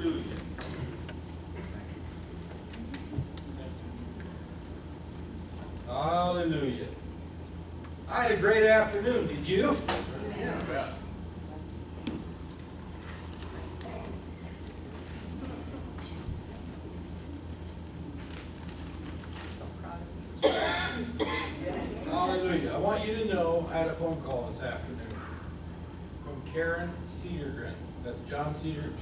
Hallelujah. Hallelujah. I had a great afternoon, did you? Yeah. Hallelujah. I want you to know I had a phone call this afternoon from Karen Cedergren. That's John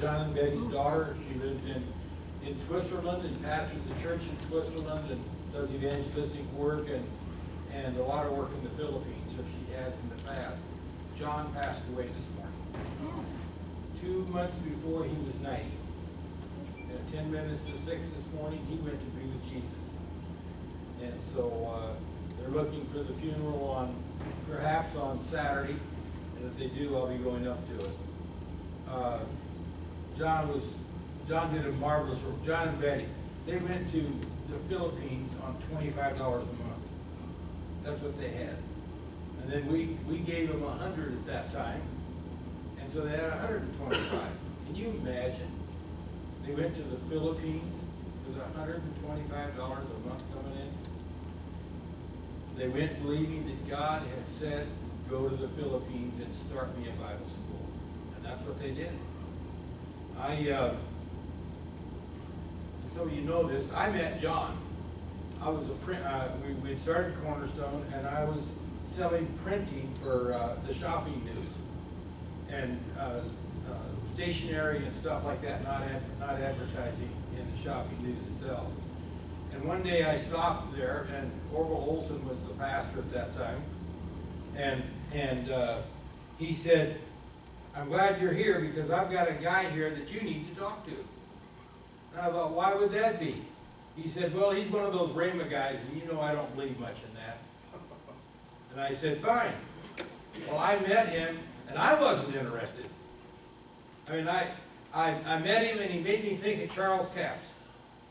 and Betty's daughter. She lives in Switzerland and pastors the church in Switzerland and does evangelistic work and a lot of work in the Philippines, so she has in the past. John passed away this morning. 2 months before he was 90. At 10 minutes to 6 this morning, he went to be with Jesus. And so they're looking for the funeral perhaps on Saturday, and if they do, I'll be going up to it. John did a marvelous work. John and Betty, they went to the Philippines on $25 a month. That's what they had. And then we gave them 100 at that time, and so they had 125. Can you imagine? They went to the Philippines with $125 a month coming in. They went believing that God had said, go to the Philippines and start me a Bible school. And that's what they did. So you know this, I met John. I was we had started Cornerstone, and I was selling printing for the shopping news and stationery and stuff like that, not advertising in the shopping news itself. And one day I stopped there, and Orville Olson was the pastor at that time, and he said, I'm glad you're here because I've got a guy here that you need to talk to. And I thought, why would that be? He said, well, he's one of those Rhema guys, and you know I don't believe much in that. And I said, fine. Well, I met him, and I wasn't interested. I mean, I met him, and he made me think of Charles Capps.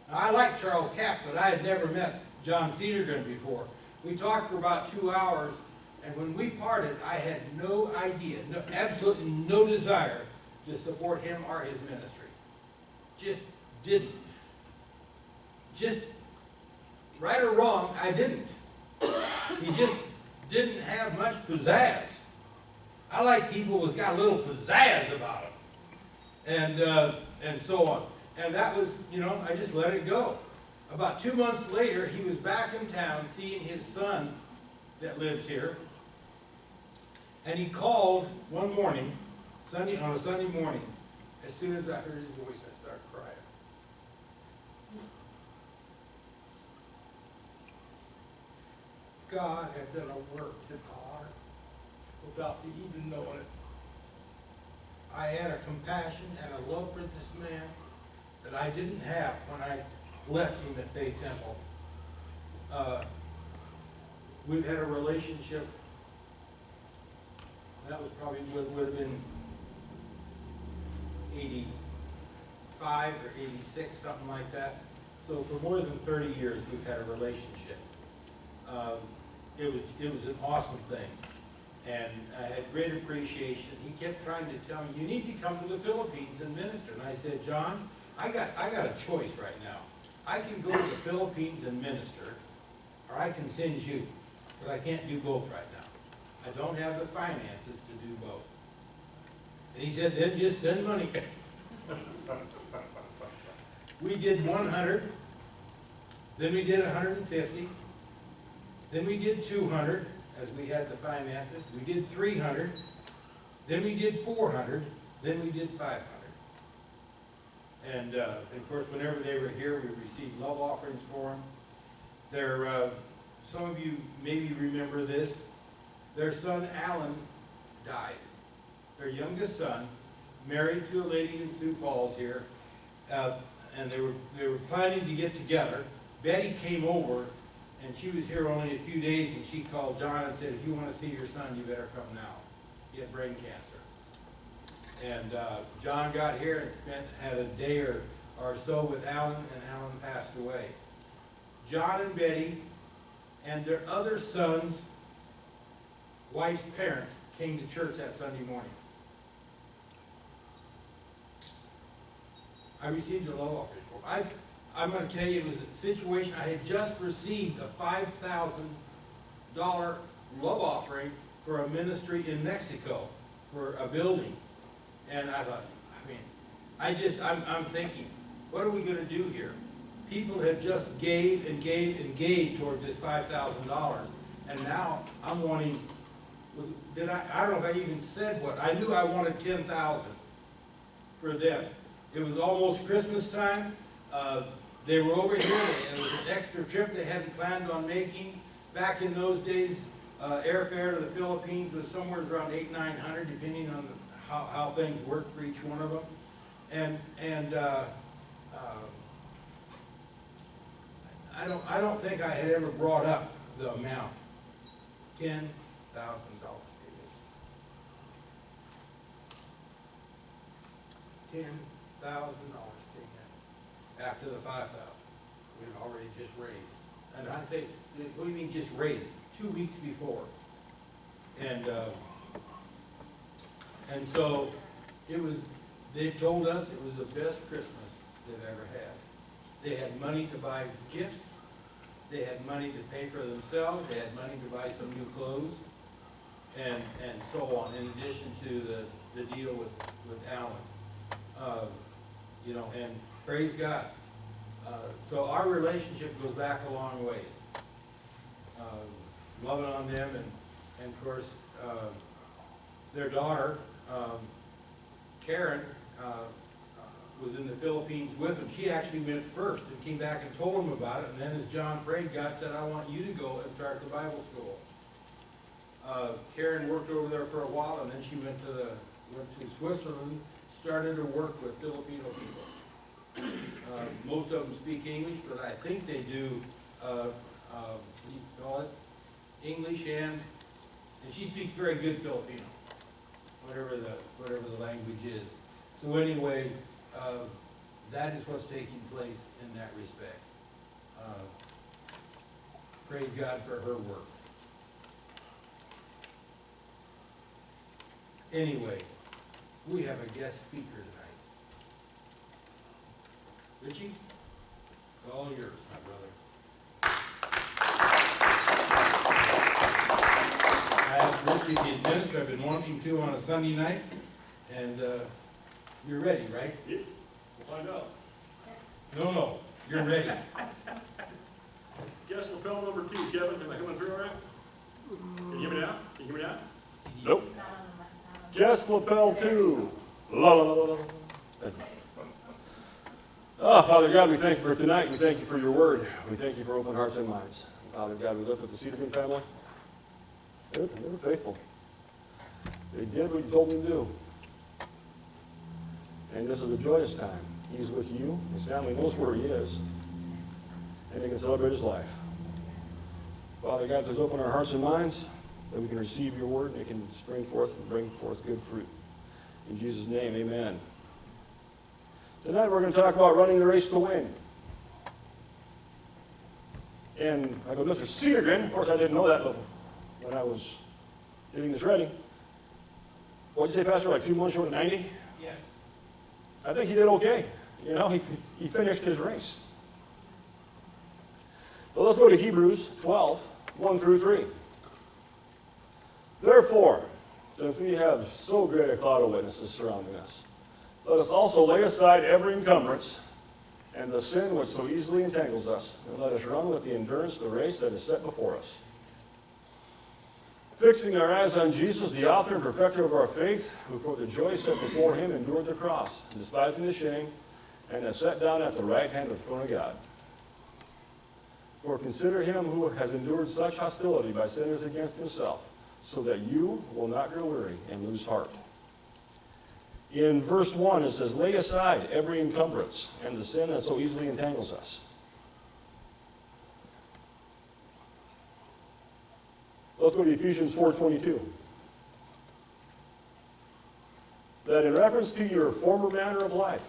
Now, I like Charles Capps, but I had never met John Cedergren before. We talked for about 2 hours, and when we parted, I had no idea, absolutely no desire to support him or his ministry. Just didn't. Just, right or wrong, I didn't. He just didn't have much pizzazz. I like people who's got a little pizzazz about them. And so on. And that was, I just let it go. About 2 months later, he was back in town seeing his son that lives here. And he called one morning, on a Sunday morning. As soon as I heard his voice, I started crying. God had done a work in my heart without me even knowing it. I had a compassion and a love for this man that I didn't have when I left him at Faith Temple. We've had a relationship, that was probably would have been 85 or 86, something like that. So for more than 30 years, we've had a relationship. It was an awesome thing, and I had great appreciation. He kept trying to tell me, you need to come to the Philippines and minister. And I said, John, I got a choice right now. I can go to the Philippines and minister, or I can send you, but I can't do both right now. I don't have the finances to do both. And he said, then just send money. We did 100, then we did 150, then we did 200, as we had the finances. We did 300, then we did 400, then we did 500. And of course, whenever they were here, we received love offerings for them. Some of you maybe remember this. Their son, Alan, died. Their youngest son, married to a lady in Sioux Falls here, and they were planning to get together. Betty came over, and she was here only a few days, and she called John and said, if you want to see your son, you better come now. He had brain cancer. And John got here and had a day or so with Alan, and Alan passed away. John and Betty and their other son's wife's parents came to church that Sunday morning. I received a love offering for them. I'm going to tell you, it was a situation. I had just received a $5,000 love offering for a ministry in Mexico for a building. And I thought, I'm thinking, what are we going to do here? People have just gave and gave and gave towards this $5,000. And now I'm wanting, I don't know if I even said what, I knew I wanted $10,000 for them. It was almost Christmas time. They were over here. It was an extra trip they hadn't planned on making. Back in those days, airfare to the Philippines was somewhere around $800-900, depending on how things worked for each one of them. I don't think I had ever brought up the amount. $10,000. $10,000 after the $5,000 we'd already just raised. And I say, what do you mean just raised? 2 weeks before. And so it was, they told us it was the best Christmas they've ever had. They had money to buy gifts. They had money to pay for themselves. They had money to buy some new clothes, and so on, in addition to the deal with Alan. And praise God. So our relationship goes back a long ways. Loving on them, and of course, their daughter, Karen, was in the Philippines with them. She actually went first and came back and told them about it. And then as John prayed, God said, I want you to go and start the Bible school. Karen worked over there for a while, and then she went to Switzerland, started to work with Filipino people. Most of them speak English, but I think they do, what do you call it? English and she speaks very good Filipino, whatever the language is. So anyway, that is what's taking place in that respect. Praise God for her work. Anyway, we have a guest speaker tonight. Richie, it's all yours, my brother. I asked Richie to administer. I've been wanting to on a Sunday night, and you're ready, right? Yeah. We'll find out. No, you're ready. Guest lapel number 2, Kevin. Am I coming through all right? Can you hear me now? Nope. Guest lapel 2. La la la la. Oh, Father God, we thank you for tonight. We thank you for your word. We thank you for open hearts and minds. Father God, we lift up the Cedarton family. They were faithful. They did what you told them to do. And this is a joyous time. He's with you. His family knows where he is. And they can celebrate his life. Father God, please open our hearts and minds that we can receive your word and it can spring forth and bring forth good fruit. In Jesus' name, amen. Tonight we're going to talk about running the race to win. And I go, Mr. Cedargren, of course I didn't know that when I was getting this ready. What'd you say, Pastor, like 2 months short of 90? Yes. I think he did okay. You know, he finished his race. Well, let's go to Hebrews 12, 1 through 3. Therefore, since we have so great a cloud of witnesses surrounding us, let us also lay aside every encumbrance and the sin which so easily entangles us, and let us run with the endurance the race that is set before us. Fixing our eyes on Jesus, the author and perfecter of our faith, who for the joy set before him endured the cross, despising the shame, and is set down at the right hand of the throne of God. For consider him who has endured such hostility by sinners against himself, so that you will not grow weary and lose heart. In verse 1, it says, lay aside every encumbrance and the sin that so easily entangles us. Let's go to Ephesians 4:22. That in reference to your former manner of life,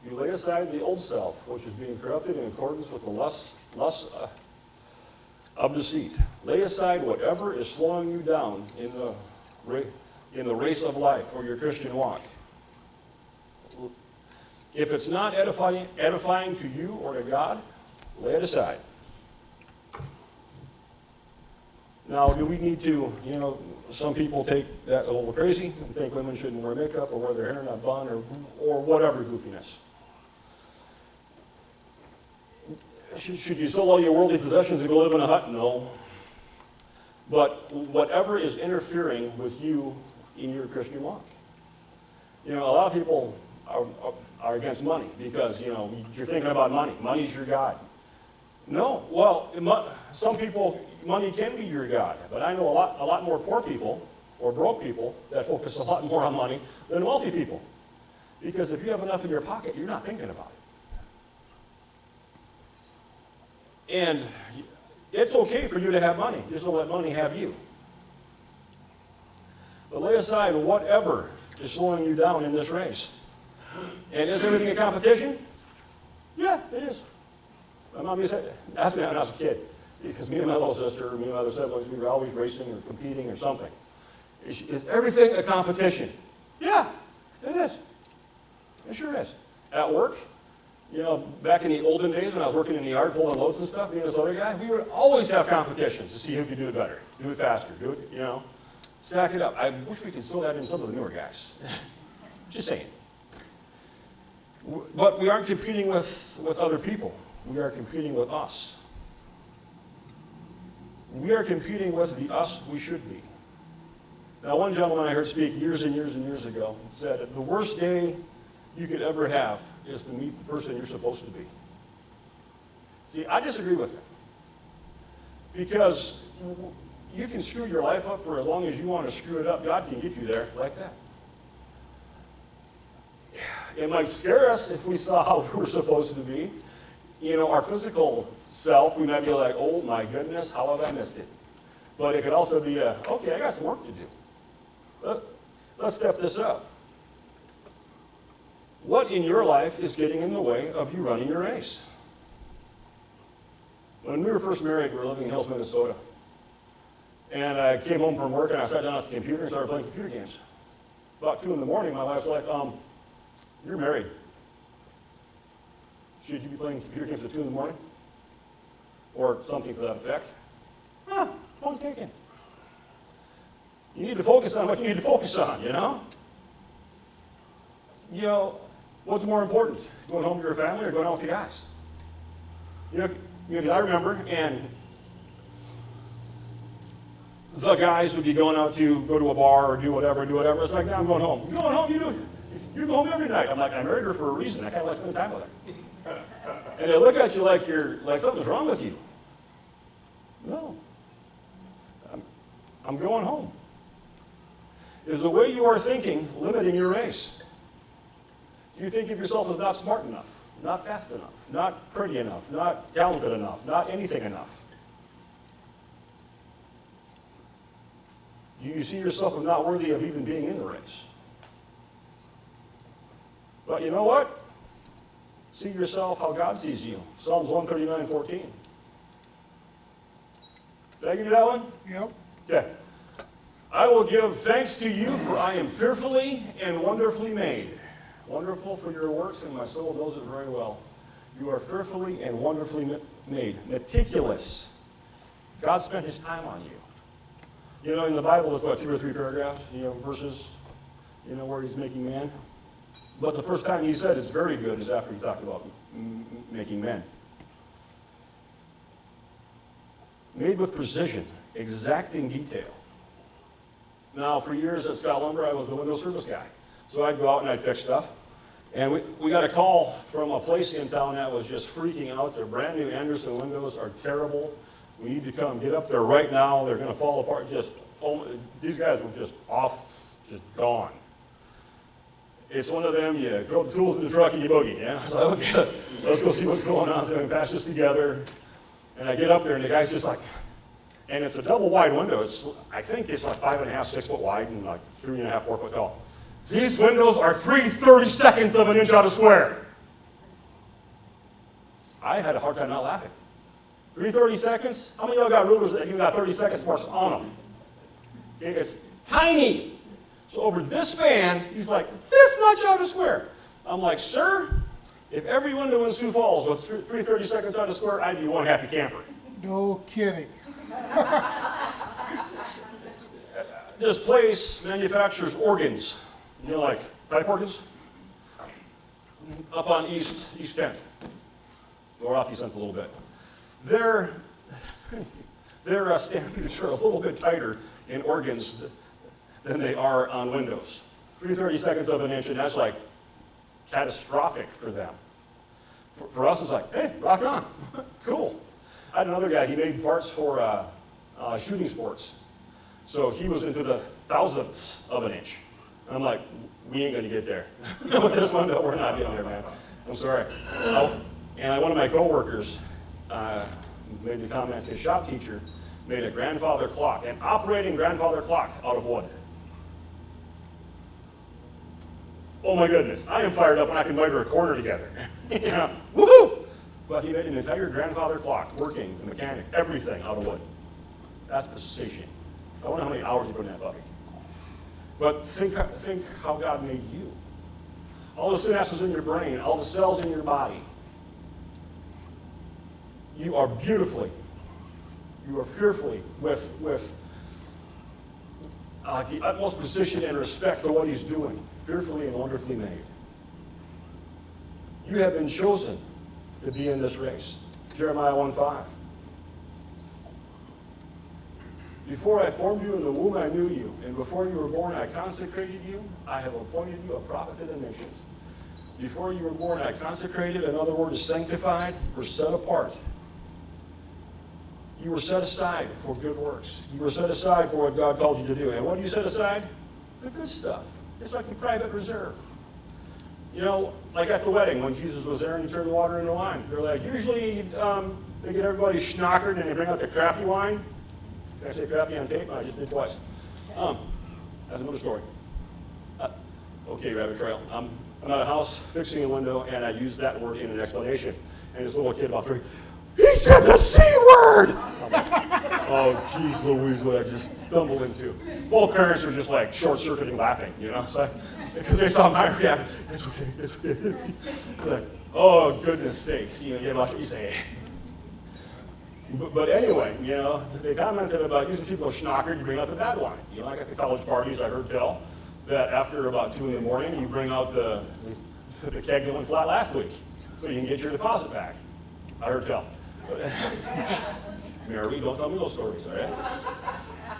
you lay aside the old self, which is being corrupted in accordance with the lusts of deceit. Lay aside whatever is slowing you down in the race of life or your Christian walk. If it's not edifying to you or to God, lay it aside. Now, do we need to, some people take that a little crazy and think women shouldn't wear makeup or wear their hair in a bun or whatever goofiness. Should you sell all your worldly possessions and go live in a hut? No. But whatever is interfering with you in your Christian walk. A lot of people are against money because, you're thinking about money. Money's your God. No. Well, some people, money can be your God. But I know a lot more poor people or broke people that focus a lot more on money than wealthy people. Because if you have enough in your pocket, you're not thinking about it. And it's okay for you to have money. Just don't let money have you. But lay aside whatever is slowing you down in this race. And is everything a competition? Yeah, it is. My mom used to ask me that when I was a kid. Because me and my little sister, me and my other siblings, we were always racing or competing or something. Is everything a competition? Yeah, it is. It sure is. At work, back in the olden days when I was working in the yard pulling loads and stuff, me and this other guy, we would always have competitions to see who could do it better, do it faster, do it, stack it up. I wish we could still that in some of the newer guys. Just saying. But we aren't competing with other people. We are competing with us. We are competing with the us we should be. Now, one gentleman I heard speak years and years and years ago said, the worst day you could ever have is to meet the person you're supposed to be. See, I disagree with him. Because you can screw your life up for as long as you want to screw it up. God can get you there like that. It might scare us if we saw how we were supposed to be. Our physical self, we might be like, oh my goodness, how have I missed it? But it could also be okay, I got some work to do. Let's step this up. What in your life is getting in the way of you running your race? When we were first married, we were living in Hills, Minnesota. And I came home from work and I sat down at the computer and started playing computer games. About 2 in the morning, my wife's like, you're married. Should you be playing computer games at 2 in the morning? Or something to that effect. Point taken. You need to focus on what you need to focus on, what's more important? Going home to your family or going out with the guys? I remember, and the guys would be going out to go to a bar or do whatever. It's like, no, I'm going home. You going home? You go home every night. I'm like, I married her for a reason. I kind of like spending time with her. And they look at you like something's wrong with you. No. I'm going home. Is the way you are thinking limiting your race? Do you think of yourself as not smart enough, not fast enough, not pretty enough, not talented enough, not anything enough? Do you see yourself as not worthy of even being in the race? But you know what? See yourself how God sees you. Psalms 139:14. Did I give you that one? Yep. Okay. I will give thanks to you, for I am fearfully and wonderfully made. Wonderful for your works, and my soul knows it very well. You are fearfully and wonderfully made. Meticulous. God spent his time on you. In the Bible, it's about 2 or 3 paragraphs, verses, where he's making man. But the first time he said it's very good is after he talked about making men. Made with precision, exacting detail. Now, for years at Scott Lumber, I was the window service guy. So I'd go out and I'd fix stuff. And we got a call from a place in town that was just freaking out. Their brand new Anderson windows are terrible. We need to come get up there right now. They're going to fall apart. These guys were just off, just gone. It's one of them, you throw the tools in the truck and you boogie. Yeah? So, okay, let's go see what's going on. So we patch this together. And I get up there and the guy's just like, and it's a double wide window. I think it's like 5.5, 6 foot wide and like 3.5, 4 foot tall. These windows are 3/32 of an inch out of square. I had a hard time not laughing. 3/32? How many of y'all got rulers that you got 30 seconds marks on them? It's tiny. So over this span, he's like this much out of square. I'm like, sir, if every window in Sioux Falls was 330 seconds on the square, I'd be one happy camper. No kidding. This place manufactures organs, you know, like pipe organs, up on East 10th, or off East 10th a little bit. Their standards are a little bit tighter in organs than they are on windows. 330 seconds of an inch, and that's like catastrophic for them. For us, it's like, hey, rock on, cool. I had another guy, he made parts for shooting sports. So he was into the thousandths of an inch. And I'm like, we ain't gonna get there. With this window, we're not getting there, man. I'm sorry. And one of my coworkers made the comment, his shop teacher made a grandfather clock, an operating grandfather clock out of wood. Oh my goodness, I am fired up and I can miter a corner together. You know, woohoo! But he made an entire grandfather clock, working, the mechanic, everything out of wood. That's precision. I wonder how many hours you put in that puppy. But think how God made you. All the synapses in your brain, all the cells in your body. You are beautifully, you are fearfully, with the utmost precision and respect for what He's doing, fearfully and wonderfully made. You have been chosen to be in this race. Jeremiah 1:5. Before I formed you in the womb, I knew you. And before you were born, I consecrated you. I have appointed you a prophet to the nations. Before you were born, I consecrated. Another word is sanctified, or set apart. You were set aside for good works. You were set aside for what God called you to do. And what do you set aside? The good stuff. It's like the private reserve. You know, like at the wedding, when Jesus was there and He turned the water into wine. They're like, usually they get everybody schnockered and they bring out the crappy wine. Did I say crappy on tape? No, I just did twice. That's another story. Okay, rabbit trail. I'm at a house fixing a window, and I used that word in an explanation. And this little kid about 3, he said the C word! Oh, geez Louise, what I just stumbled into. Both parents are just like short-circuiting laughing, you know? So, because they saw my reaction. It's okay, it's okay. Like, oh, goodness sakes, you know, you watch what you say. But anyway, you know, they commented about using people who are schnockered, you bring out the bad wine. You know, like at the college parties, I heard tell that after about 2 in the morning, you bring out the keg that went flat last week, so you can get your deposit back. I heard tell. Mary, don't tell me those stories, all right?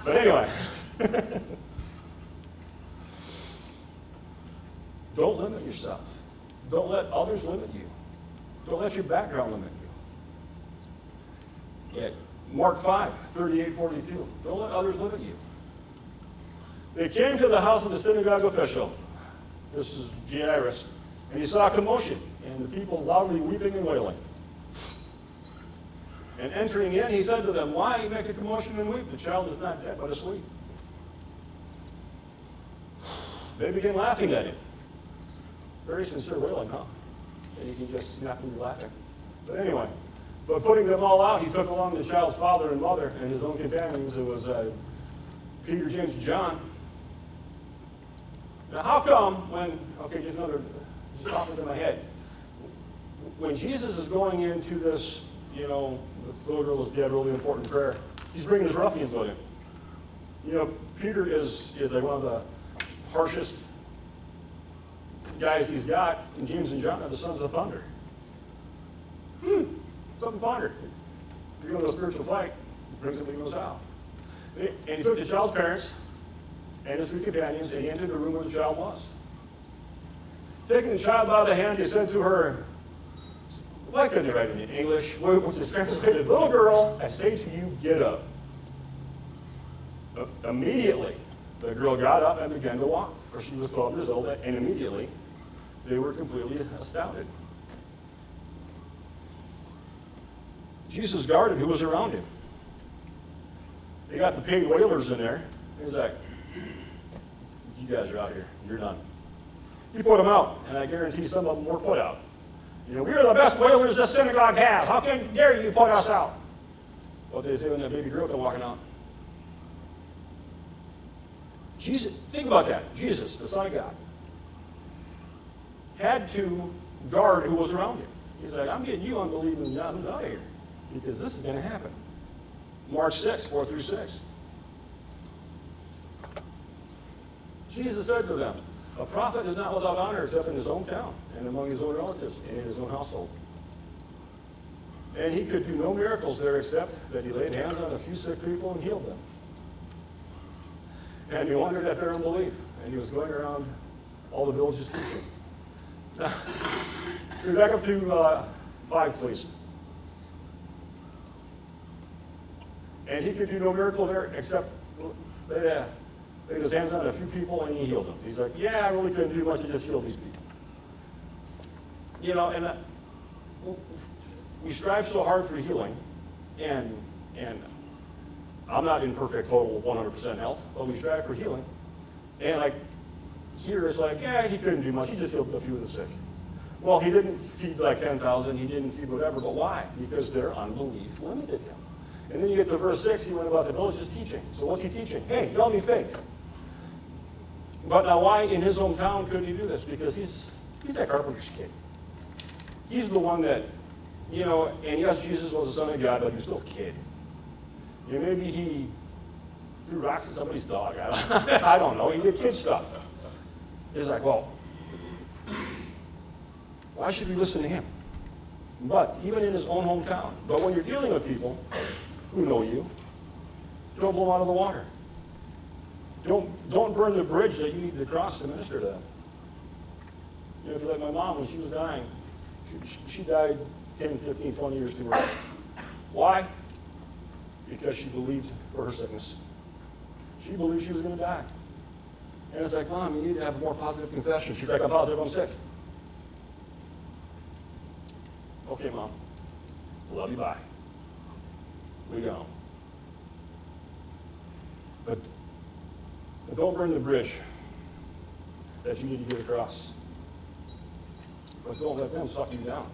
But anyway, don't limit yourself. Don't let others limit you. Don't let your background limit you. Yeah, Mark 5, 38, 42. Don't let others limit you. They came to the house of the synagogue official. This is Jairus. And he saw a commotion, and the people loudly weeping and wailing. And entering in, he said to them, why make a commotion and weep? The child is not dead, but asleep. They began laughing at him. Very sincere wailing, huh? And you can just snap when you're laughing. But anyway, but putting them all out, he took along the child's father and mother and his own companions. It was Peter, James, and John. Now, how come just pop into my head. When Jesus is going into this, you know, the little girl is dead, really important prayer, He's bringing His ruffians with Him. You know, Peter is like one of the harshest guys He's got, and James and John are the sons of thunder. Something to ponder. If you're going to a spiritual fight, He brings them to his house. And he took the child's parents and his 3 companions, and he entered the room where the child was. Taking the child by the hand, he said to her, why couldn't they write it in English, which is translated, little girl, I say to you, get up. Immediately, the girl got up and began to walk, for she was 12 years old, and immediately, they were completely astounded. Jesus guarded who was around Him. They got the paid whalers in there. He's like, you guys are out here. You're done. He put them out, and I guarantee some of them were put out. You know, we're the best whalers this synagogue has. How dare you put us out? What did they say when that baby girl came walking out? Jesus, think about that. Jesus, the Son of God, had to guard who was around him. He's like, I'm getting you unbelieving Yahoos out of here because this is going to happen. Mark 6, 4 through 6. Jesus said to them, a prophet is not without honor except in his own town and among his own relatives and in his own household. And he could do no miracles there except that he laid hands on a few sick people and healed them. And he wondered at their unbelief. And he was going around all the villages teaching. Now, we're back up to 5, please. And he could do no miracle there except laid his hands on a few people and he healed them. He's like, yeah, I really couldn't do much, I just healed these people. You know, and we strive so hard for healing, and I'm not in perfect, total 100% health, but we strive for healing. And like, here it's like, yeah, he couldn't do much, he just healed a few of the sick. Well, he didn't feed like 10,000, he didn't feed whatever, but why? Because their unbelief limited him. And then you get to verse 6, he went about the villages teaching. So what's he teaching? Hey, y'all need faith. But now why in his hometown couldn't he do this? Because he's that carpenter's kid. He's the one that, you know, and yes, Jesus was the Son of God, but he was still a kid. You know, maybe he threw rocks at somebody's dog. I don't know. He did kid stuff. He's like, well, why should we listen to him? But even in his own hometown. But when you're dealing with people who know you, don't blow them out of the water. Don't burn the bridge that you need to cross to minister to them. You know, like my mom, when she was dying, she died 10, 15, 20 years too early. Why? Because she believed for her sickness. She believed she was going to die. And it's like, Mom, you need to have a more positive confession. She's like, I'm positive I'm sick. Okay, Mom. Love you, bye. We go. But don't burn the bridge that you need to get across. But don't let them suck you down.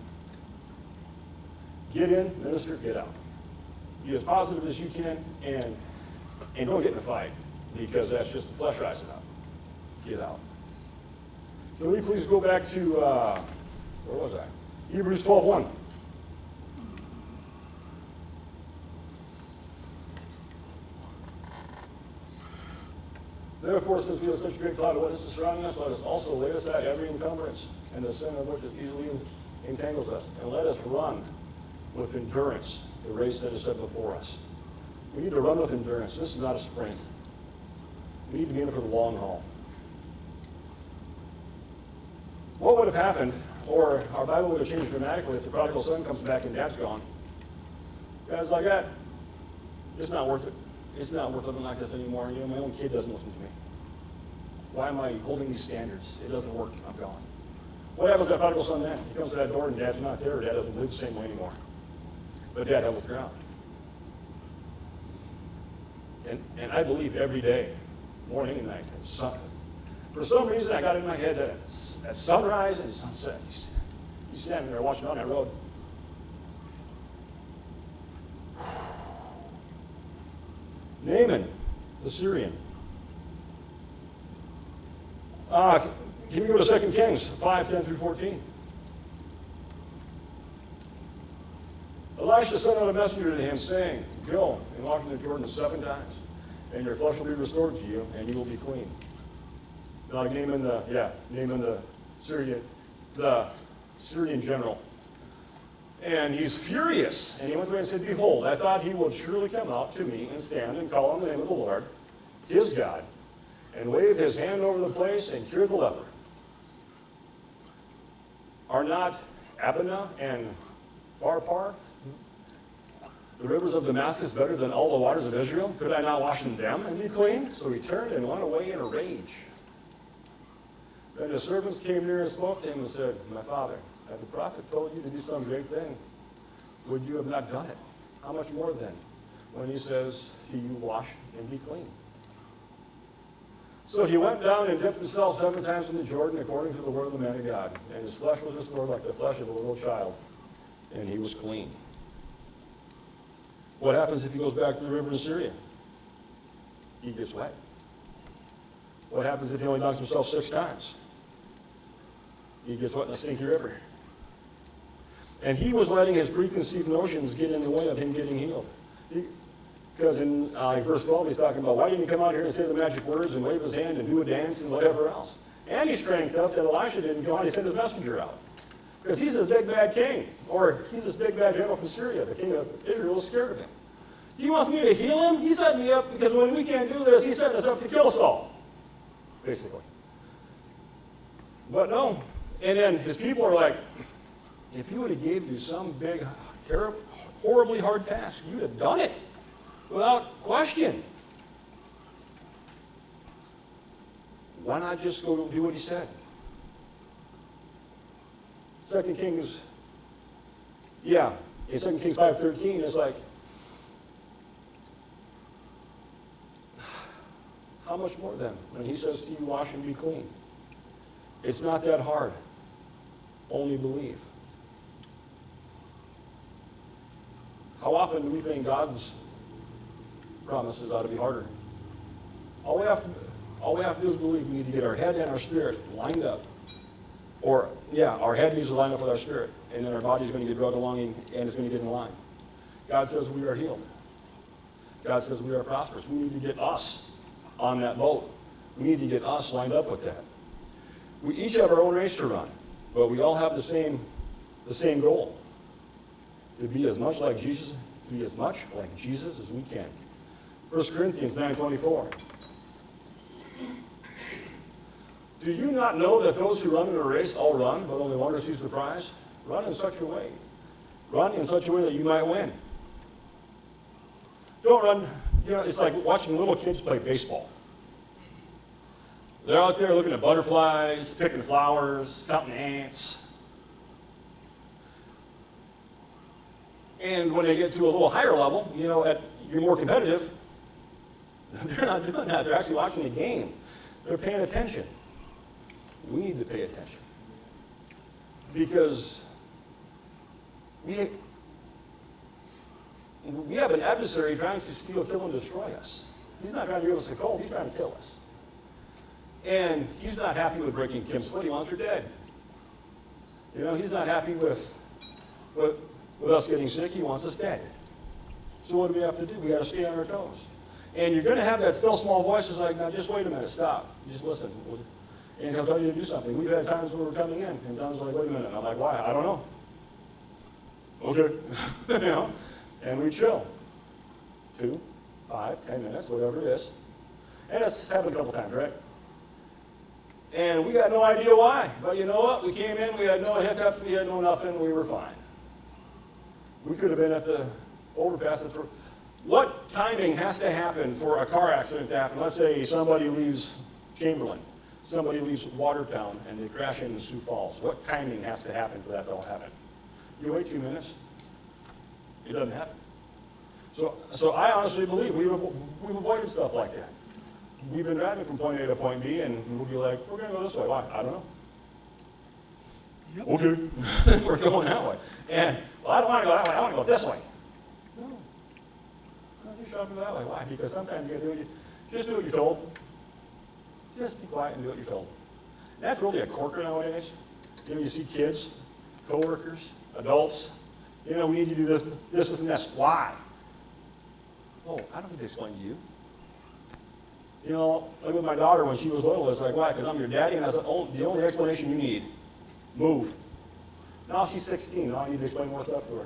Get in, minister, get out. Be as positive as you can, and don't get in a fight, because that's just the flesh rising up. Get out. Can we please go back to, where was I? Hebrews 12:1. Therefore, since we have such a great cloud of witnesses surrounding us, let us also lay aside every encumbrance and the sin of which easily entangles us, and let us run with endurance the race that is set before us. We need to run with endurance. This is not a sprint. We need to be in it for the long haul. What would have happened, or our Bible would have changed dramatically if the prodigal son comes back and dad's gone? Guys like that, it's not worth it. It's not worth living like this anymore. You know, my own kid doesn't listen to me. Why am I holding these standards? It doesn't work. I'm gone. What happens to that prodigal son then? He comes to that door and dad's not there. Dad doesn't live the same way anymore. But dad held with the ground. And I believe every day, morning and night, for some reason I got in my head that at sunrise and sunset, he's standing there watching on that road. Naaman, the Syrian. Can you go to 2 Kings 5:10 through 14? Elisha sent out a messenger to him, saying, Go and wash in the Jordan 7 times, and your flesh will be restored to you, and you will be clean. Now, Naaman the Syrian general. And he's furious. And he went away and said, Behold, I thought he would surely come out to me and stand and call on the name of the Lord, his God, and wave his hand over the place and cure the leper. Are not Abana and Pharpar, the rivers of Damascus, better than all the waters of Israel? Could I not wash in them and be clean? So he turned and went away in a rage. Then his servants came near and spoke to him and said, My father, had the prophet told you to do some great thing, would you have not done it? How much more then, when he says to you, wash and be clean? So he went down and dipped himself 7 times in the Jordan, according to the word of the man of God. And his flesh was restored like the flesh of a little child, and he was clean. What happens if he goes back to the river in Syria? He gets wet. What happens if he only dunks himself 6 times? he gets wet in the stinky river. And he was letting his preconceived notions get in the way of him getting healed. Because in verse 12, he's talking about, why didn't he come out here and say the magic words and wave his hand and do a dance and whatever else? And he's cranked up that Elisha didn't go out, he sent his messenger out. Because he's this big bad king, or he's this big bad general from Syria. The king of Israel is scared of him. He wants me to heal him? He set me up because when we can't do this, he set us up to kill Saul, basically. But no. And then his people are like, if he would have gave you some big, terrible, horribly hard task, you'd have done it without question. Why not just go do what he said? 2 Kings, in 2 Kings 5:13, it's like, how much more then when he says to you, wash and be clean? It's not that hard. Only believe. How often do we think God's promises ought to be harder? All we have to do is believe. We need to get our head and our spirit lined up. Or, our head needs to line up with our spirit, and then our body's going to get drugged along and it's going to get in line. God says we are healed. God says we are prosperous. We need to get us on that boat. We need to get us lined up with that. We each have our own race to run, but we all have the same goal. To be as much like Jesus, as we can. 1 Corinthians 9:24. Do you not know that those who run in a race all run, but only one receives the prize? Run in such a way. Run in such a way that you might win. Don't run, it's like watching little kids play baseball. They're out there looking at butterflies, picking flowers, counting ants. And when they get to a little higher level, you're more competitive, they're not doing that. They're actually watching a game. They're paying attention. We need to pay attention. Because we have an adversary trying to steal, kill, and destroy us. He's not trying to give us a cold. He's trying to kill us. And he's not happy with breaking Kim's foot. He wants her dead. He's not happy with us getting sick. He wants us dead. So what do we have to do? We got to stay on our toes. And you're going to have that still small voice that's like, now just wait a minute, stop. Just listen. And he'll tell you to do something. We've had times when we're coming in, and Don's like, wait a minute. And I'm like, why? I don't know. Okay. And we chill. 2, 5, 10 minutes, whatever it is. And it's happened a couple times, right? And we got no idea why. But you know what? We came in, we had no hiccups, we had no nothing, we were fine. We could have been at the overpass. What timing has to happen for a car accident to happen? Let's say somebody leaves Chamberlain, somebody leaves Watertown, and they crash into Sioux Falls. What timing has to happen for that to all happen? You wait 2 minutes, it doesn't happen. So I honestly believe we've avoided stuff like that. We've been driving from point A to point B, and we'll be like, we're going to go this way. Why? I don't know. Yep. Okay. We're going that way. And, I don't want to go that way. I want to go this way. No. You shove me that way. Why? Because sometimes you got to just do what you're told. Just be quiet and do what you're told. That's really a corker nowadays. You see kids, coworkers, adults. We need to do this, and this. Why? Oh, I don't need to explain to you. Like with my daughter when she was little, it's like, why? Because I'm your daddy, and that's the only explanation you need. Move. Now she's 16. Now I need to explain more stuff to her.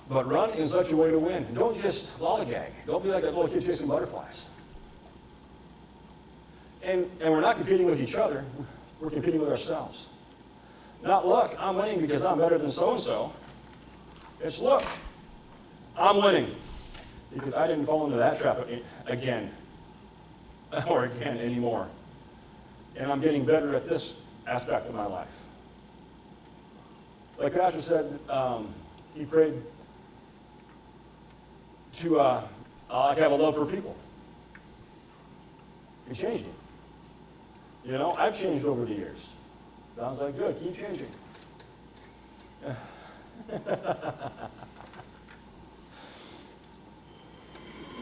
But run in such a way to win. Don't just lollygag. Don't be like that little kid chasing butterflies. And we're not competing with each other. We're competing with ourselves. Not, look, I'm winning because I'm better than so-and-so. It's, look, I'm winning because I didn't fall into that trap again or again anymore. And I'm getting better at this aspect of my life. Like Pastor said, he prayed to have a love for people. He changed him. I've changed over the years. Sounds like, good, keep changing.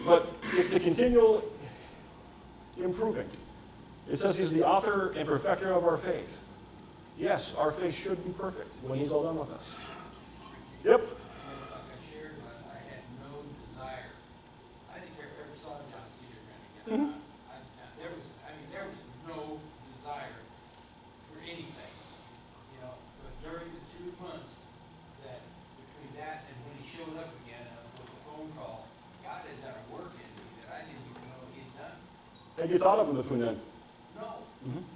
But it's the continual improving. It says he's the author and perfecter of our faith. Yes, our faith should be perfect when he's all done with us. Yep. Like I shared, but I had no desire. I didn't care if I ever saw John Cedar again. There was no desire for anything, you know. But during the 2 months that between that and when he showed up again with a phone call, God had done a work in me that I didn't even know he'd done. Have you thought of him between then? No. Mm-hmm.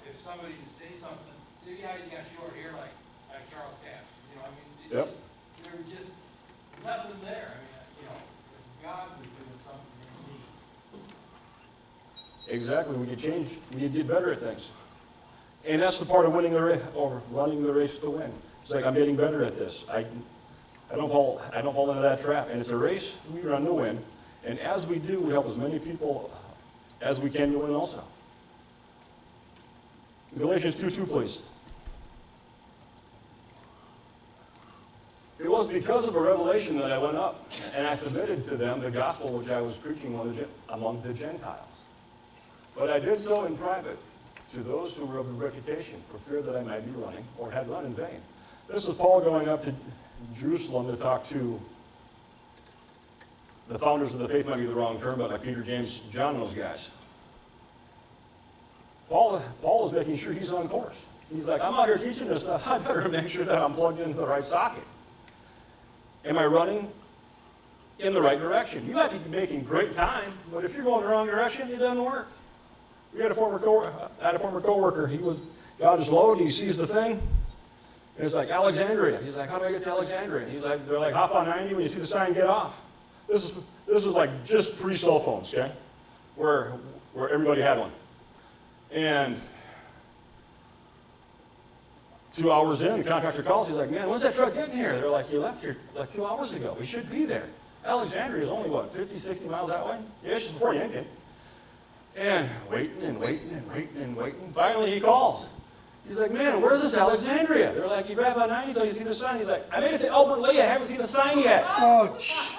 If somebody would say something, say, yeah, you got short hair like Charles Capps, you know, Yep. there was just nothing there. You know, God was doing something in me. Exactly. We get changed. We get better at things. And that's the part of winning the race, or running the race to win. It's like, I'm getting better at this. I don't fall into that trap. And it's a race we run to win. And as we do, we help as many people as we can to win also. Galatians 2:2, please. It was because of a revelation that I went up, and I submitted to them the gospel which I was preaching among the Gentiles. But I did so in private to those who were of a reputation, for fear that I might be running, or had run in vain. This is Paul going up to Jerusalem to talk to the founders of the faith, might be the wrong term, but like Peter, James, John, and those guys. Paul is making sure he's on course. He's like, I'm out here teaching this stuff. I better make sure that I'm plugged into the right socket. Am I running in the right direction? You might be making great time, but if you're going the wrong direction, it doesn't work. We had a former coworker. He was got his load, and he sees the thing, and it's like Alexandria. He's like, how do I get to Alexandria? He's like, they're like, hop on 90 when you see the sign, get off. This was like just pre-cell phones, okay, where everybody had one. And 2 hours in, the contractor calls. He's like, man, when's that truck getting here? They're like, he left here like 2 hours ago. We should be there. Alexandria is only, what, 50, 60 miles that way? Yeah, it's just before Yankton. And waiting. Finally, he calls. He's like, man, where's this Alexandria? They're like, you grab on 90 until you see the sign. He's like, I made it to Albert Lee. I haven't seen the sign yet. Ouch.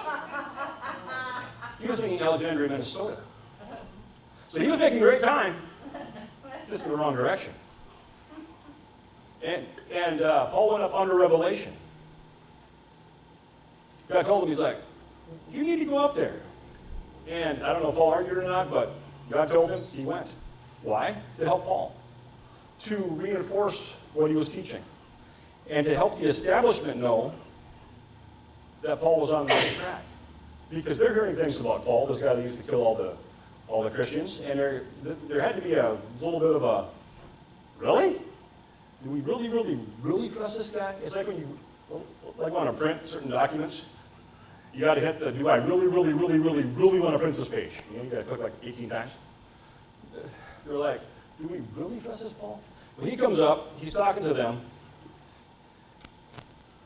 He was thinking Alexandria, Minnesota. So he was making great time, just in the wrong direction. And Paul went up under revelation. God told him, he's like, you need to go up there. And I don't know if Paul argued or not, but God told him, he went. Why? To help Paul. To reinforce what he was teaching. And to help the establishment know that Paul was on the right track. Because they're hearing things about Paul, this guy that used to kill all the Christians, and there had to be a little bit of a, really? Do we really trust this guy? It's like when you want to print certain documents, you got to hit the, do I really want to print this page? You know, you got to click like 18 times. They're like, do we really trust this Paul? When he comes up, he's talking to them,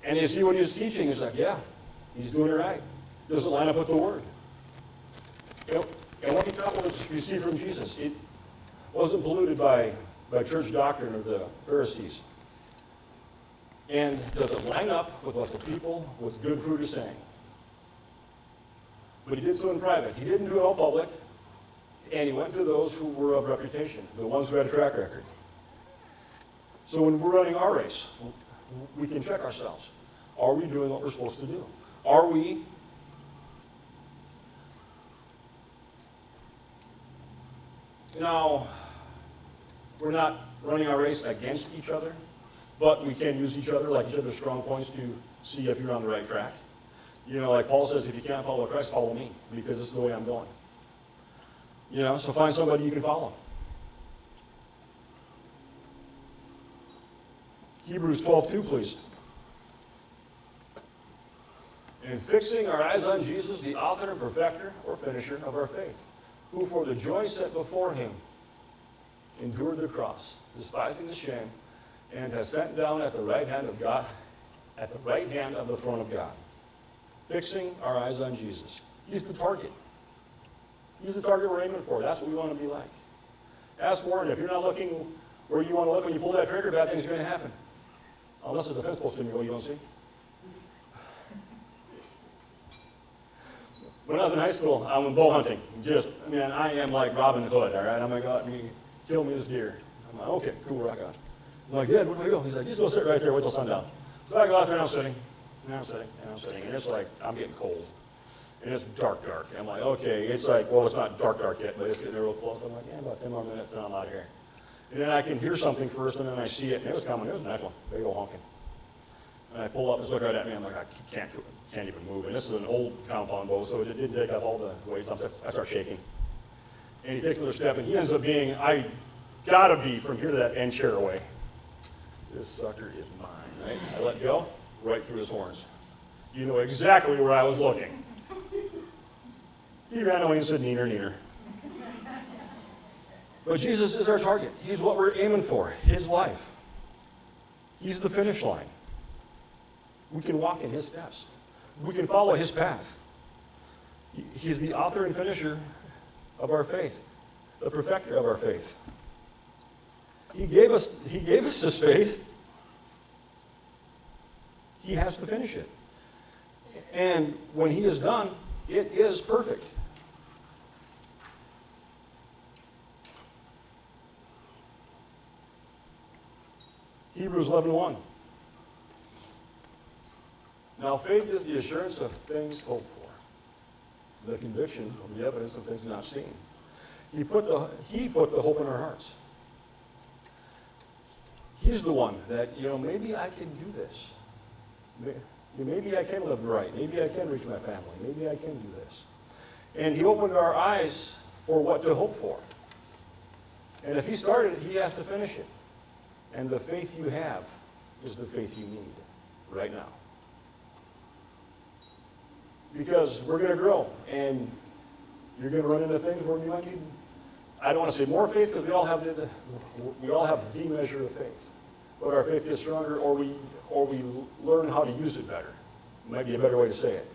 and you see what he was teaching. He's like, yeah, he's doing it right. Doesn't line up with the word. You know, and what he taught was received from Jesus. It wasn't polluted by church doctrine or the Pharisees. And does it line up with what the people with good fruit are saying? But he did so in private. He didn't do it all public. And he went to those who were of reputation, the ones who had a track record. So when we're running our race, we can check ourselves. Are we doing what we're supposed to do? Are we now, we're not running our race against each other, but we can use each other, like each other's strong points, to see if you're on the right track. You know, like Paul says, if you can't follow Christ, follow me, because this is the way I'm going. You know, so find somebody you can follow. Hebrews 12:2, please. And fixing our eyes on Jesus, the author and perfecter, or finisher of our faith, who for the joy set before him endured the cross, despising the shame, and has sat down at the right hand of God, at the right hand of the throne of God. Fixing our eyes on Jesus. He's the target. He's the target we're aiming for. That's what we want to be like. Ask Warren, if you're not looking where you want to look when you pull that trigger, bad things are going to happen. Unless there's a fence post in you, what you don't see. When I was in high school, I went bow hunting. I am like Robin Hood, all right? I'm going to go out and kill me this deer. I'm like, okay, cool, rock on. I'm like, Dad, where do I go? He's like, just go sit right there, wait till sundown. So I go out there and I'm sitting, and I'm sitting, and I'm sitting, and it's like, I'm getting cold. And it's dark. I'm like, okay, it's like, well, it's not dark yet, but it's getting real close. I'm like, yeah, about 10 more minutes and I'm out of here. And then I can hear something first, and then I see it, and it was coming. It was a nice one, big old honking. And I pull up and it's looking right at me. I'm like, I can't even move. And this is an old compound bow, so it did take up all the weight. So I start shaking. And he takes another step, and he ends up being, I gotta be from here to that end chair away. This sucker is mine, right? I let go, right through his horns. You know exactly where I was looking. He ran away and said, neener, neener. But Jesus is our target. He's what we're aiming for, his life. He's the finish line. We can walk in his steps. We can follow his path. He's the author and finisher of our faith, the perfecter of our faith. He gave us this faith. He has to finish it. And when he is done, it is perfect. Hebrews 11:1. Now faith is the assurance of things hoped for, the conviction of the evidence of things not seen. He put the hope in our hearts. He's the one that, maybe I can do this. Maybe I can live right. Maybe I can reach my family. Maybe I can do this. And he opened our eyes for what to hope for. And if he started it, he has to finish it. And the faith you have is the faith you need right now. Because we're going to grow, and you're going to run into things where you might need, I don't want to say more faith, because we all have the measure of faith. But our faith gets stronger, or we learn how to use it better. Might be a better way to say it.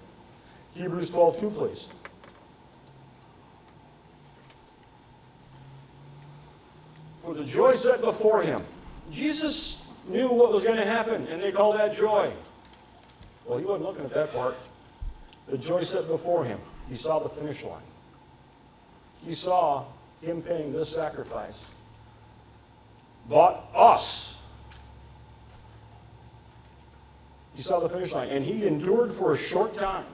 Hebrews 12:2, please. For the joy set before him. Jesus knew what was going to happen, and they called that joy. Well, he wasn't looking at that part. The joy set before him. He saw the finish line. He saw him paying this sacrifice. Bought us. He saw the finish line, and he endured for a short time.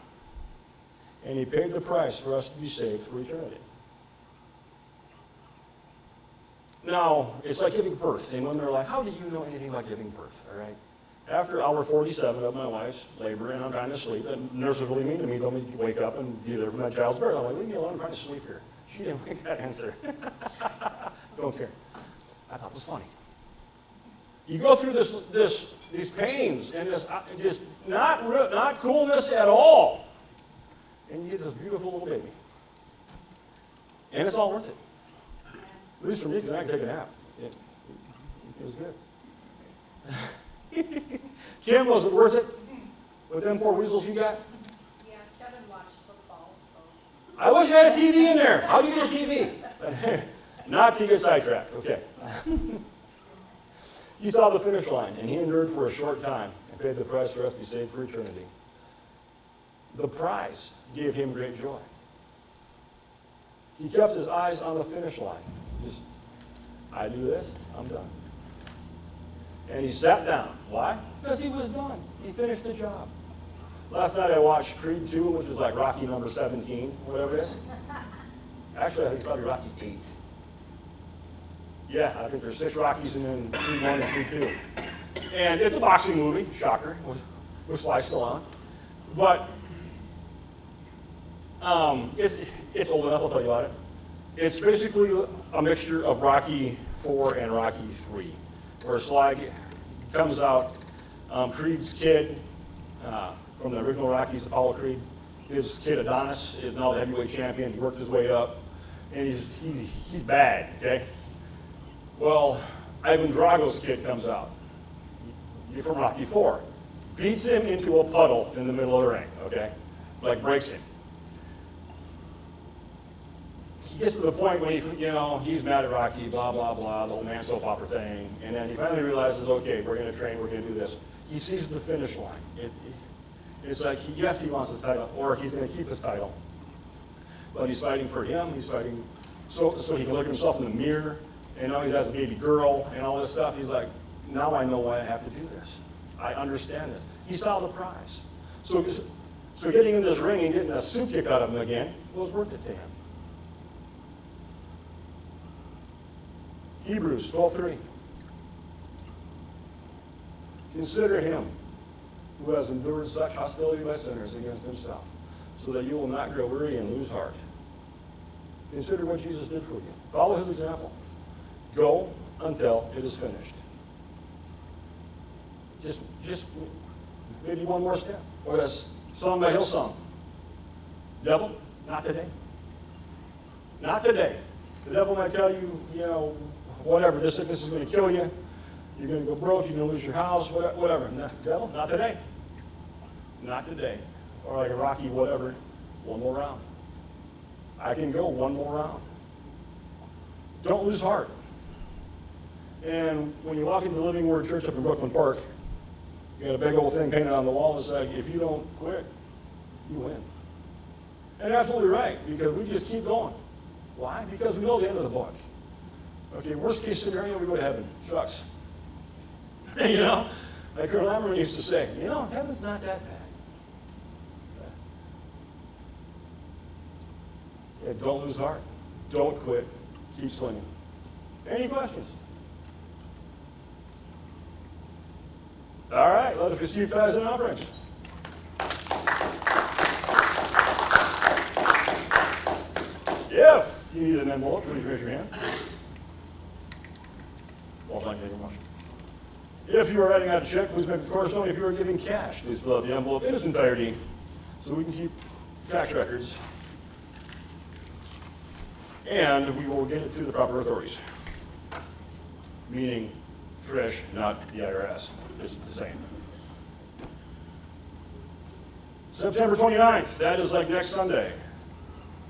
And he paid the price for us to be saved for eternity. Now, it's like giving birth. And when they're like, how do you know anything about giving birth? All right. After hour 47 of my wife's labor, and I'm trying to sleep, and nurse was really mean to me, told me to wake up and be there for my child's birth. I'm like, leave me alone, I'm trying to sleep here. She didn't like that answer. Don't care. I thought it was funny. You go through these pains and this just not coolness at all, and you get this beautiful little baby. And it's all worth it. At least for me, because I can take a nap. It was good. Kim, was it worth it with them 4 weasels you got? Yeah, Kevin watched football, so. I wish I had a TV in there. How do you get a TV? Not to get sidetracked. Okay. He saw the finish line, and he endured for a short time and paid the price for us to be saved for eternity. The prize gave him great joy. He kept his eyes on the finish line. Just, I do this, I'm done. And he sat down. Why? Because he was done. He finished the job. Last night I watched Creed 2, which was like Rocky number 17, whatever it is. Actually, I think it's probably Rocky 8. Yeah, I think there's 6 Rockies and then Creed 1 and Creed 2. And it's a boxing movie, shocker, with Sly still on. But it's old enough, I'll tell you about it. It's basically a mixture of Rocky 4 and Rocky 3. Where Sly comes out, Creed's kid, from the original Rockies, Apollo Creed, his kid Adonis is now the heavyweight champion. He worked his way up, and he's bad, okay? Well, Ivan Drago's kid comes out, from Rocky 4, beats him into a puddle in the middle of the ring, okay? Like breaks him. He gets to the point when he's mad at Rocky, blah, blah, blah, the old man soap opera thing, and then he finally realizes, okay, we're going to train, we're going to do this. He sees the finish line. It's like, yes, he wants his title, or he's going to keep his title, but he's fighting for him. He's fighting so he can look at himself in the mirror, and now he has a baby girl and all this stuff. He's like, now I know why I have to do this. I understand this. He saw the prize. So getting in this ring and getting a Sioux kick out of him again was worth it to him. Hebrews 12:3. Consider him who has endured such hostility by sinners against himself, so that you will not grow weary and lose heart. Consider what Jesus did for you. Follow his example. Go until it is finished. Just maybe one more step. Or that's song by Hillsong. Devil, not today. Not today. The devil might tell you, whatever, this sickness is going to kill you. You're going to go broke. You're going to lose your house, whatever. No, devil, not today. Not today. Or like a Rocky, whatever. One more round. I can go one more round. Don't lose heart. And when you walk into the Living Word Church up in Brooklyn Park, you got a big old thing painted on the wall that's like, if you don't quit, you win. And absolutely right, because we just keep going. Why? Because we know the end of the book. Okay, worst case scenario, we go to heaven. Shucks. Like Colonel Ammerman used to say, heaven's not that bad. Yeah, don't lose heart. Don't quit. Keep swinging. Any questions? All right, let us receive tithes and offerings. If you need an envelope, please raise your hand. Well, thank you very much. If you are writing out a check, please make the Cornerstone. If you are giving cash, please fill out the envelope in its entirety so we can keep tax records. And we will get it to the proper authorities. Meaning Trish, not the IRS. It's the same. September 29th, that is like next Sunday.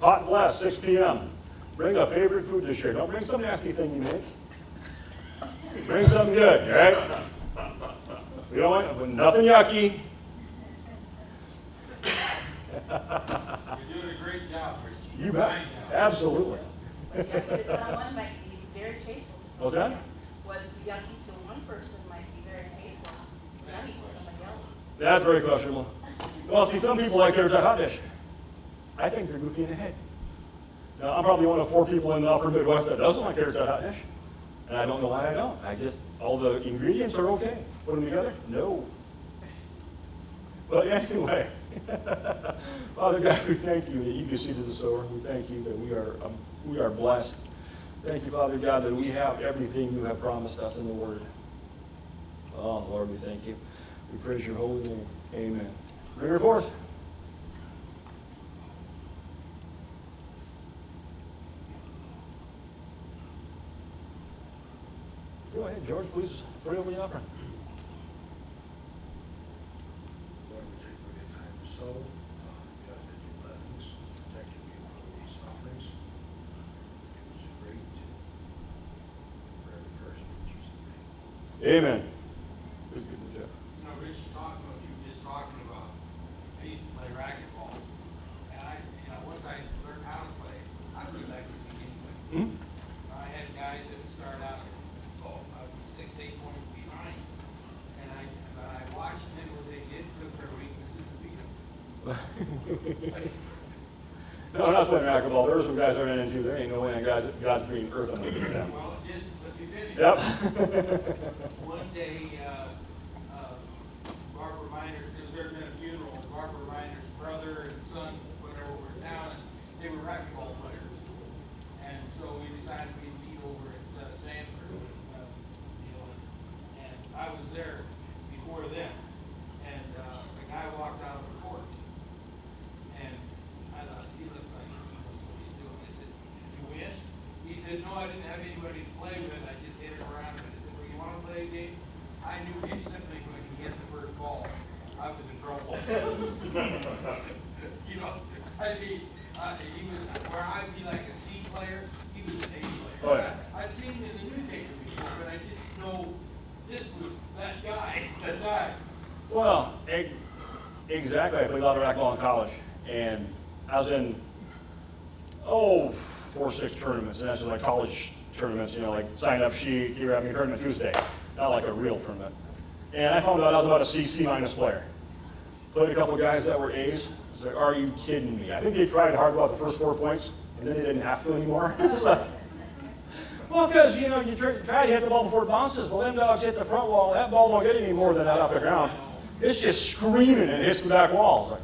Hot and blast, 6 p.m. Bring a favorite food dish here. Don't bring some nasty thing you make. Bring something good, all right? We don't want nothing yucky. You're doing a great job, Chris. You bet. Absolutely. Yeah, but someone might be very tasteful to What's somebody that? else. What's yucky to one person might be very tasteful, yummy to somebody else. That's very questionable. Well, see, some people like their hot dish. I think they're goofy in the head. Now, I'm probably one of 4 people in the upper Midwest that doesn't like carrot hot dish. And I don't know why I don't. All the ingredients are okay. Put them together? No. But anyway, Father God, we thank you that you can see to the sower. We thank you that we are blessed. Thank you, Father God, that we have everything you have promised us in the Word. Oh, Lord, we thank you. We praise your holy name. Amen. Bring her forth. Go ahead, George, please pray over the offering. Lord, we thank you for your time to sow. God, that your blessings, protection be upon these offerings. It was great for every person in Jesus' name. Amen. Who's good, Jeff? Rich, talking about you just talking about, I used to play racquetball, and once I learned how to play, I really liked it anyway. I had guys that would start out, I was 6, 8 points behind, and I watched them what they did, took their weaknesses and beat them. No, not playing racquetball. There were some guys I ran into. There ain't no way on God's green earth I'm going to do that. Well, it's just, let me finish. Yep. One day, Barbara Miner's, because there had been a funeral, and Barbara Miner's brother and son, whatever, were in town, and they were racquetball players. And so we decided we'd meet over at Sanford, and I was there before them. And the guy walked out of the court, and I thought, he looks like he knows what he's doing. I said, you win? He said, no, I didn't have anybody to play with. I just hit it around. And I said, well, you want to play a game? I knew instantly when he hit the first ball, I was in trouble. He was, where I'd be like a C player, he was an A player. Oh, yeah. I'd seen him in the newspaper before, but I didn't know this was that guy. Well, exactly. I played a lot of racquetball in college, and I was in 4 or 6 tournaments, and that's just like college tournaments, you know, like sign up sheet, you're having a tournament Tuesday, not like a real tournament. And I found out I was about a C minus player. Played a couple of guys that were A's. I was like, are you kidding me? I think they tried hard about the first 4 points, and then they didn't have to anymore. Well, because, you know, you try to hit the ball before it bounces. Well, them dogs hit the front wall. That ball don't get any more than that off the ground. It's just screaming and it hits the back wall. It's like,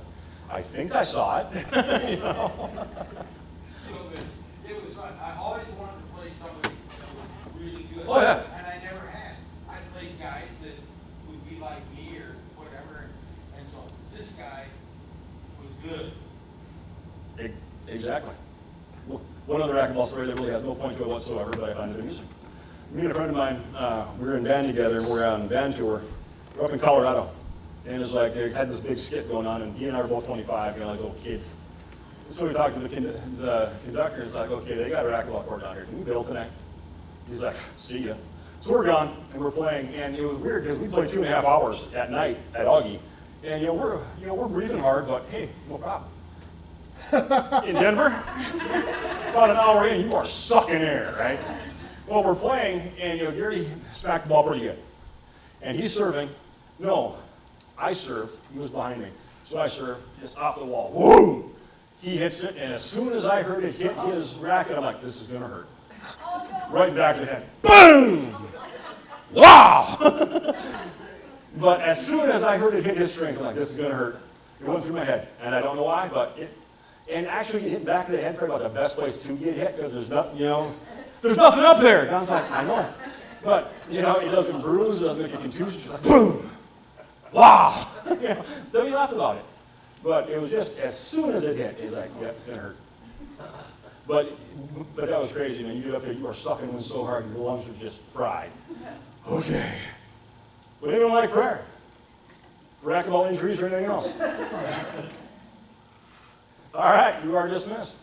I think I saw it. You know? It was fun. I always wanted to play somebody that was really good. Oh, yeah. And I never had. I played guys that would be like me or whatever. And so this guy was good. Exactly. One other racquetball story that really has no point to it whatsoever, but I find it amusing. Me and a friend of mine, we were in band together, and we were out on a band tour. We're up in Colorado. And it's like they had this big skit going on, and he and I were both 25, you know, like little kids. And so we talked to the conductor. He's like, okay, they got a racquetball court down here. Can you build tonight? He's like, see ya. So we're gone, and we're playing, and it was weird because we played 2.5 hours at night at Augie. And we're breathing hard, but hey, no problem. In Denver, about an hour in, you are sucking air, right? Well, we're playing, and Gary smacked the ball pretty good. And he's serving. No, I served. He was behind me. So I served, just off the wall. Boom! He hits it, and as soon as I heard it hit his racket, I'm like, this is going to hurt. Right back of the head. Boom! Wow! But as soon as I heard it hit his strength, I'm like, this is going to hurt. It went through my head. And I don't know why, but and actually get hit back of the head, probably about the best place to get hit, because there's nothing, there's nothing up there. And I was like, I know. But, it doesn't bruise, it doesn't make a contusion. It's just like, boom! Wow! Then we laughed about it. But it was just, as soon as it hit, he's like, yeah, it's going to hurt. But that was crazy, man. You get up there, you are sucking wind so hard, your lungs are just fried. Okay. But anyone like prayer? For racquetball injuries or anything else? All right, you are dismissed.